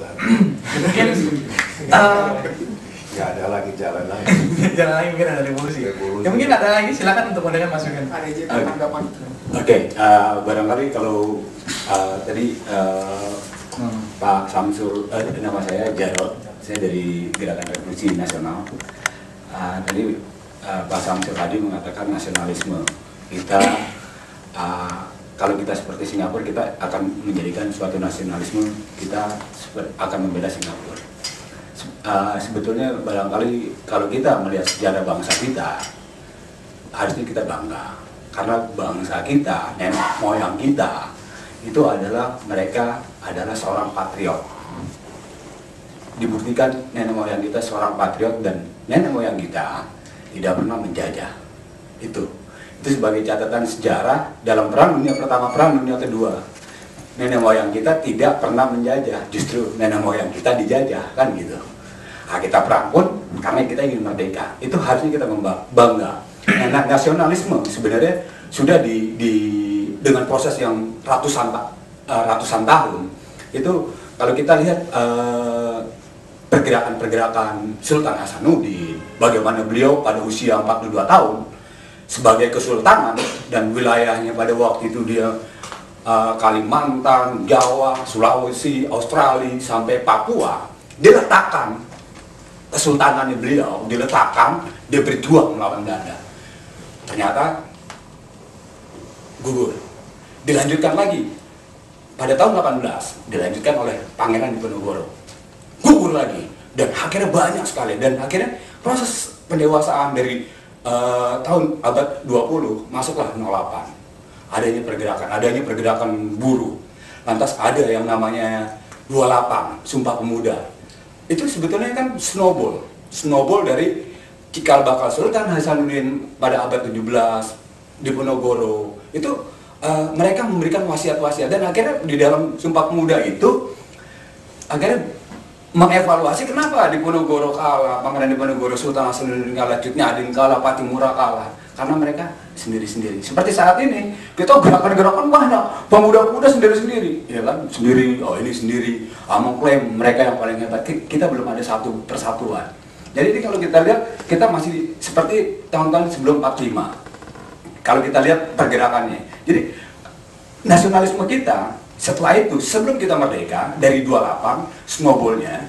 jalan. Mungkin Nggak ada lagi jalan lain. jalan lagi mungkin ada revolusi. Ya mungkin ada lagi, silakan untuk mendengar masukan. Ada aja tanggapan. Oke, barangkali kalau tadi Pak Samsul, nama saya Jarod, saya dari Gerakan Revolusi Nasional. Tadi Pak Samsul tadi mengatakan nasionalisme kita, kalau kita seperti Singapura, kita akan menjadikan suatu nasionalisme, kita akan membela Singapura. Sebetulnya barangkali kalau kita melihat sejarah bangsa kita, harusnya kita bangga. Karena bangsa kita, nenek moyang kita, itu adalah, mereka adalah seorang patriot. Dibuktikan nenek moyang kita seorang patriot, dan nenek moyang kita tidak pernah menjajah. Itu sebagai catatan sejarah dalam Perang Dunia Pertama, Perang Dunia Kedua. Nenek moyang kita tidak pernah menjajah, justru nenek moyang kita dijajah, kan gitu. Nah, kita perang pun karena kita ingin merdeka. Itu harusnya kita bangga. Nah, nasionalisme sebenarnya sudah dengan proses yang ratusan tahun. Itu kalau kita lihat pergerakan Sultan Hasanuddin, bagaimana beliau pada usia 42 tahun sebagai kesultanan, dan wilayahnya pada waktu itu dia Kalimantan, Jawa, Sulawesi, Australia sampai Papua, diletakkan kesultanannya beliau, diletakkan, dia berjuang melawan Belanda. Ternyata gugur. Dilanjutkan lagi pada tahun 18, dilanjutkan oleh Pangeran Diponegoro, gugur lagi, dan akhirnya banyak sekali, dan akhirnya proses pendewasaan dari tahun abad 20 masuklah 08, adanya pergerakan buruh, lantas ada yang namanya 28 Sumpah Pemuda. Itu sebetulnya kan snowball dari cikal bakal Sultan Hasanuddin pada abad 17, Diponegoro. Itu mereka memberikan wasiat-wasiat, dan akhirnya di dalam Sumpah Pemuda itu akhirnya mengevaluasi kenapa Diponegoro kalah, Pangeran Diponegoro, Sultan Hasanuddin kalah, Cut Nyadin kalah, Pattimura kalah, karena mereka sendiri-sendiri. Seperti saat ini, kita gerakan-gerakan banyak, pemuda-pemuda sendiri-sendiri, ya kan, sendiri, oh ini sendiri, mengklaim mereka yang paling hebat. Kita belum ada satu persatuan. Jadi ini kalau kita lihat, kita masih seperti tahun-tahun sebelum 45. Kalau kita lihat pergerakannya, jadi nasionalisme kita setelah itu, sebelum kita merdeka, dari 28, snowballnya,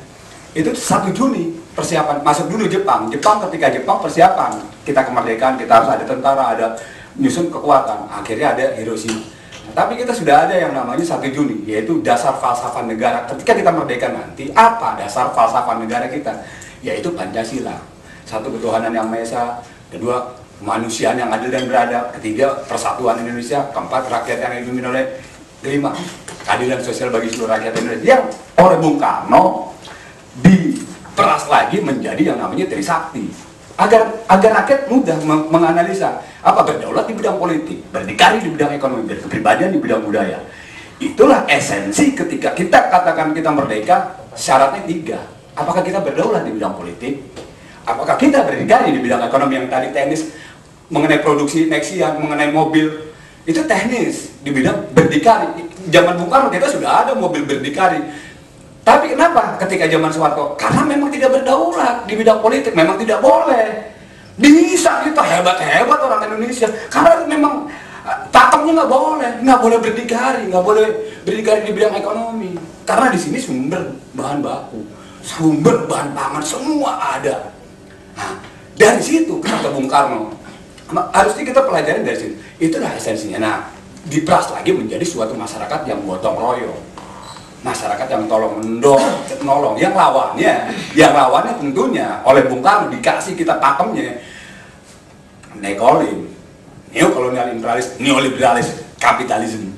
itu 1 Juni persiapan, masuk dulu Jepang. Ketika Jepang persiapan, kita kemerdekaan, kita harus ada tentara, ada nyusun kekuatan, akhirnya ada Hiroshima. Nah, tapi kita sudah ada yang namanya 1 Juni, yaitu dasar falsafah negara. Ketika kita merdeka nanti, apa dasar falsafah negara kita? Yaitu Pancasila. 1, ketuhanan yang Maha Esa. 2, kemanusiaan yang adil dan beradab. 3, persatuan Indonesia. 4, rakyat yang dipimpin oleh. 5, keadilan sosial bagi seluruh rakyat Indonesia, yang oleh Bung Karno diperas lagi menjadi yang namanya Trisakti, agar rakyat mudah menganalisa apa berdaulat di bidang politik, berdikari di bidang ekonomi, berkepribadian di bidang budaya. Itulah esensi ketika kita katakan kita merdeka. Syaratnya 3, apakah kita berdaulat di bidang politik, apakah kita berdikari di bidang ekonomi, yang tadi teknis mengenai produksi Nexian, mengenai mobil, itu teknis di bidang berdikari. Zaman Bung Karno kita sudah ada mobil berdikari. Tapi kenapa ketika zaman Soeharto? Karena memang tidak berdaulat di bidang politik, memang tidak boleh. Bisa kita hebat-hebat orang Indonesia, karena memang pakemnya nggak boleh berdikari, di bidang ekonomi. Karena di sini sumber bahan baku, sumber bahan pangan semua ada. Nah, dari situ kata Bung Karno, harusnya kita pelajari dari sini. Itulah esensinya. Nah, diperas lagi menjadi suatu masyarakat yang gotong royong, masyarakat yang nolong. Yang lawannya tentunya oleh Bung Karno dikasih kita pakemnya, neokolonial imperialis, neoliberalis, kapitalisme.